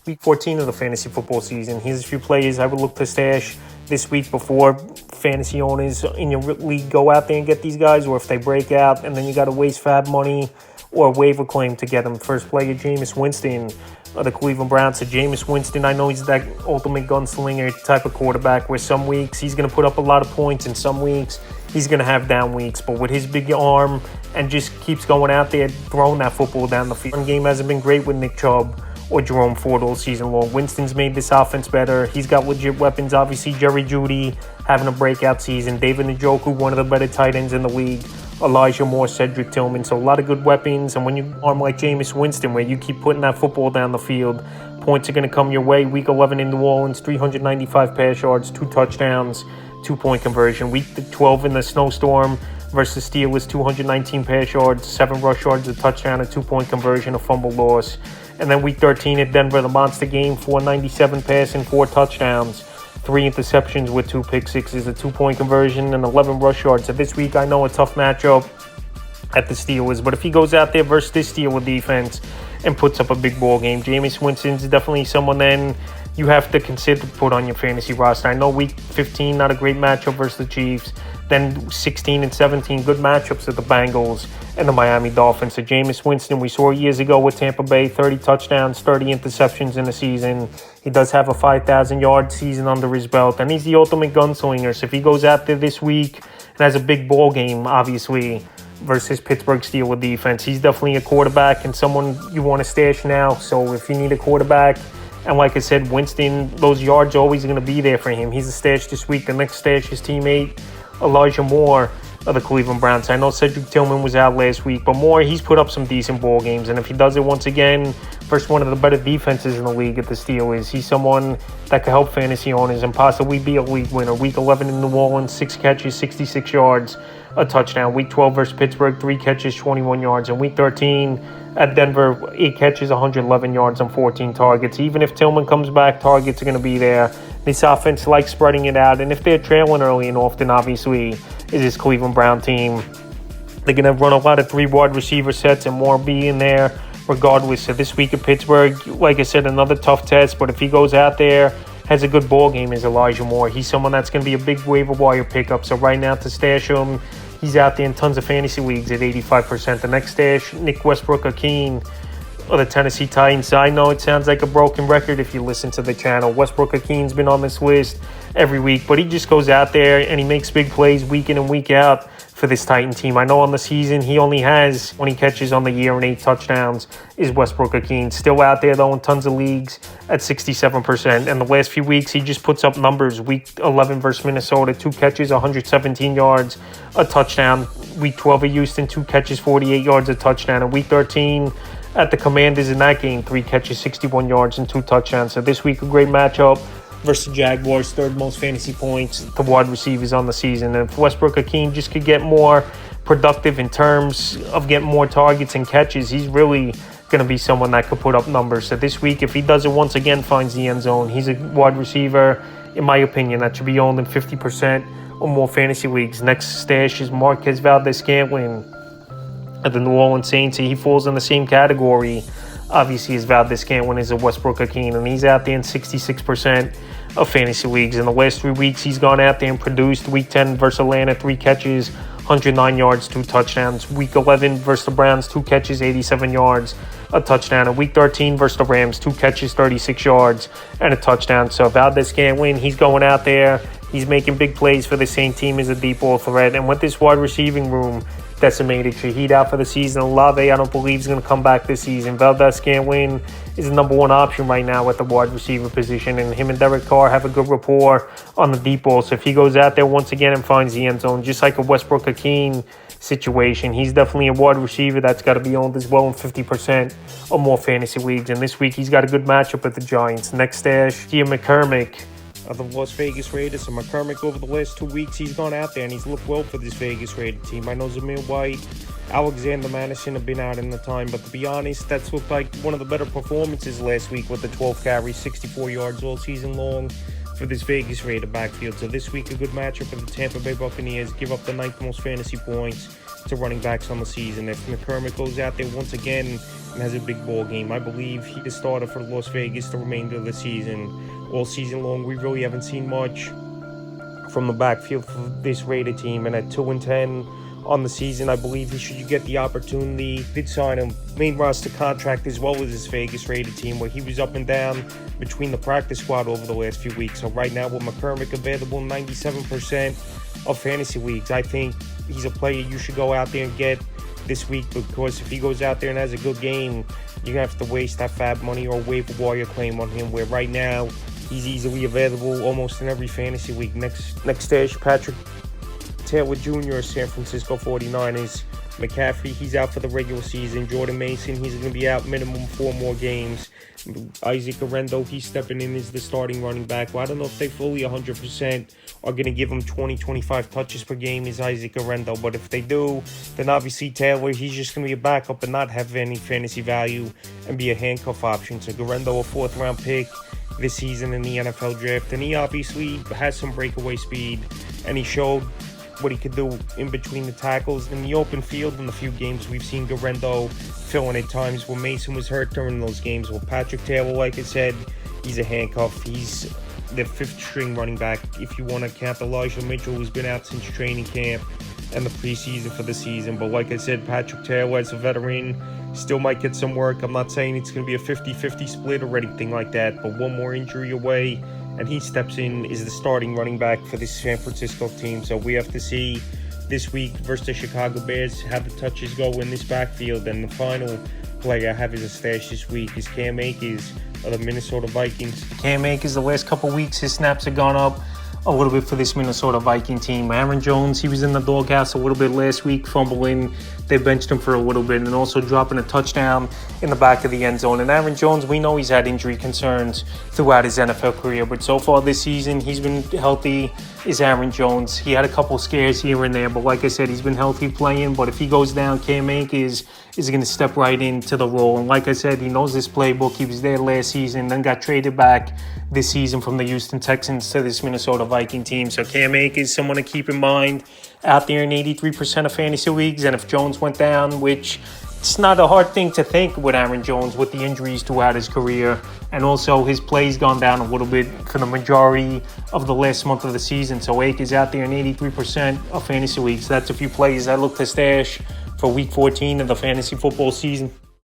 Week 14 of the fantasy football season. Here's a few players I would look to stash this week before fantasy owners in your league go out there and get these guys, or if they break out and then you got to waste fab money or waiver claim to get them. First player, Jameis Winston of the Cleveland Browns. So Jameis Winston, I know he's that ultimate gunslinger type of quarterback where some weeks he's going to put up a lot of points and some weeks he's going to have down weeks. But with his big arm and just keeps going out there throwing that football down the field. One game hasn't been great with Nick Chubb or Jerome Ford all season long. Winston's made this offense better. He's got legit weapons. Obviously, Jerry Jeudy having a breakout season. David Njoku, one of the better tight ends in the league. Elijah Moore, Cedric Tillman. So a lot of good weapons. And when you arm like Jameis Winston, where you keep putting that football down the field, points are going to come your way. Week 11 in New Orleans, 395 pass yards, 2 touchdowns, 2-point conversion. Week 12 in the snowstorm versus Steelers, 219 pass yards, 7 rush yards, a touchdown, a 2-point conversion, a fumble loss. And then week 13 at Denver, the monster game, 497 passing, 4 touchdowns, 3 interceptions with 2 pick sixes, a 2-point conversion, and 11 rush yards. So this week, I know a tough matchup at the Steelers, but if he goes out there versus this Steelers defense and puts up a big ball game, Jameis Winston's definitely someone then you have to consider to put on your fantasy roster. I know week 15, not a great matchup versus the Chiefs. Then 16 and 17, good matchups with the Bengals and the Miami Dolphins. So Jameis Winston, we saw years ago with Tampa Bay, 30 touchdowns, 30 interceptions in the season. He does have a 5,000-yard season under his belt, and he's the ultimate gunslinger. So if he goes out there this week and has a big ball game, obviously, versus Pittsburgh Steelers defense, he's definitely a quarterback and someone you want to stash now. So if you need a quarterback, and like I said, Winston, those yards are always going to be there for him. He's a stash this week. The next stash is teammate Elijah Moore of the Cleveland Browns. I know Cedric Tillman was out last week, but Moore, he's put up some decent ball games. And if he does it once again, first one of the better defenses in the league at the Steelers, he's someone that could help fantasy owners and possibly be a league winner. Week 11 in New Orleans, 6 catches, 66 yards, a touchdown. Week 12 versus Pittsburgh, 3 catches, 21 yards. And week 13 at Denver, 8 catches, 111 yards on 14 targets. Even if Tillman comes back, targets are going to be there. This offense likes spreading it out. And if they're trailing early and often, obviously, is this Cleveland Brown team, they're going to run a lot of 3 wide receiver sets and more be in there regardless. So this week at Pittsburgh, like I said, another tough test. But if he goes out there, has a good ball game, is Elijah Moore. He's someone that's going to be a big waiver wire pickup. So right now to stash him, he's out there in tons of fantasy leagues at 85%. The next stash, Nick Westbrook-Ikhine of the Tennessee Titans. I know it sounds like a broken record if you listen to the channel. Westbrook-Ikhine's been on this list every week, but he just goes out there and he makes big plays week in and week out for this Titan team. I know on the season he only has 20 catches on the year and 8 touchdowns is Westbrook-Ikhine. Still out there though in tons of leagues at 67%. And the last few weeks he just puts up numbers. Week 11 versus Minnesota, 2 catches, 117 yards, a touchdown. Week 12 at Houston, 2 catches, 48 yards, a touchdown. And week 13 at the Commanders in that game, 3 catches, 61 yards, and 2 touchdowns. So this week a great matchup versus the Jaguars, 3rd most fantasy points to wide receivers on the season. And if Westbrook-Ikhine just could get more productive in terms of getting more targets and catches, he's really going to be someone that could put up numbers. So this week, if he does it once again, finds the end zone, he's a wide receiver, in my opinion, that should be owned in 50% or more fantasy leagues. Next stash is Marquez Valdes-Scantling of the New Orleans Saints. He falls in the same category, obviously, as Valdes-Scantling is a Westbrook-Ikhine, and he's out there in 66% of fantasy leagues. In the last 3 weeks, he's gone out there and produced. Week 10 versus Atlanta, 3 catches, 109 yards, 2 touchdowns. Week 11 versus the Browns, 2 catches, 87 yards, a touchdown. And week 13 versus the Rams, 2 catches, 36 yards, and a touchdown. So Valdes-Scantling, he's going out there. He's making big plays for the same team as a deep ball threat. And with this wide receiving room decimated, Shaheed out for the season. Olave, I don't believe he's going to come back this season. Valdes-Scantling is the number 1 option right now at the wide receiver position, and him and Derek Carr have a good rapport on the deep ball. So if he goes out there once again and finds the end zone, just like a Westbrook-Ikhine situation, he's definitely a wide receiver that's got to be owned as well in 50% or more fantasy leagues. And this week he's got a good matchup with the Giants. Next stash, Ian McCormick of the Las Vegas Raiders. So McCormick, over the last 2 weeks, he's gone out there and he's looked well for this Vegas Raider team. I know Zamir White, Alexander Madison have been out in the time, but to be honest, that's looked like one of the better performances last week with the 12 carries, 64 yards all season long for this Vegas Raider backfield. So this week, a good matchup for the Tampa Bay Buccaneers. Give up the 9th most fantasy points to running backs on the season. If McCormick goes out there once again and has a big ball game. I believe he's the starter for Las Vegas the remainder of the season. All season long, we really haven't seen much from the backfield for this Raider team, and at 2-10 on the season, I believe he should get the opportunity. Did sign him main roster contract as well as his Vegas Raider team, where he was up and down between the practice squad over the last few weeks. So right now with McCormick available in 97% of fantasy leagues, I think he's a player you should go out there and get this week, because if he goes out there and has a good game, you're gonna have to waste that fab money or waiver wire claim on him, where right now he's easily available almost in every fantasy league. Next stash, Patrick Taylor Jr., San Francisco 49ers. McCaffrey, he's out for the regular season. Jordan Mason, he's going to be out minimum 4 more games. Isaac Orlando, he's stepping in as the starting running back. Well, I don't know if they fully 100% are going to give him 20-25 touches per game is Isaac Orlando. But if they do, then obviously Taylor, he's just going to be a backup and not have any fantasy value and be a handcuff option. So Orlando, a 4th-round pick this season in the NFL draft. And he obviously has some breakaway speed, and he showed what he could do in between the tackles in the open field. In the few games we've seen Garendo filling at times when Mason was hurt during those games. Well, Patrick Taylor, like I said, he's a handcuff. He's the 5th string running back if you want to count Elijah Mitchell, who's been out since training camp and the preseason for the season. But like I said, Patrick Taylor, as a veteran, still might get some work. I'm not saying it's going to be a 50-50 split or anything like that, but one more injury away and he steps in as the starting running back for this San Francisco team. So we have to see this week versus the Chicago Bears how the touches go in this backfield. And the final player I have as a stash this week is Cam Akers of the Minnesota Vikings. Cam Akers, the last couple weeks, his snaps have gone up a little bit for this Minnesota Viking team. Aaron Jones, he was in the doghouse a little bit last week, fumbling. They benched him for a little bit and also dropping a touchdown in the back of the end zone. And Aaron Jones, we know he's had injury concerns throughout his NFL career, but so far this season, he's been healthy is Aaron Jones. He had a couple scares here and there, but like I said, he's been healthy playing. But if he goes down, Cam Akers is going to step right into the role. And like I said, he knows this playbook. He was there last season, then got traded back this season from the Houston Texans to this Minnesota Viking team. So Cam Akers, someone to keep in mind out there in 83% of fantasy leagues. And if Jones went down, which it's not a hard thing to think with Aaron Jones with the injuries throughout his career, and also his play's gone down a little bit for the majority of the last month of the season. So Akers out there in 83% of fantasy leagues. That's a few players I look to stash for Week 14 of the fantasy football season.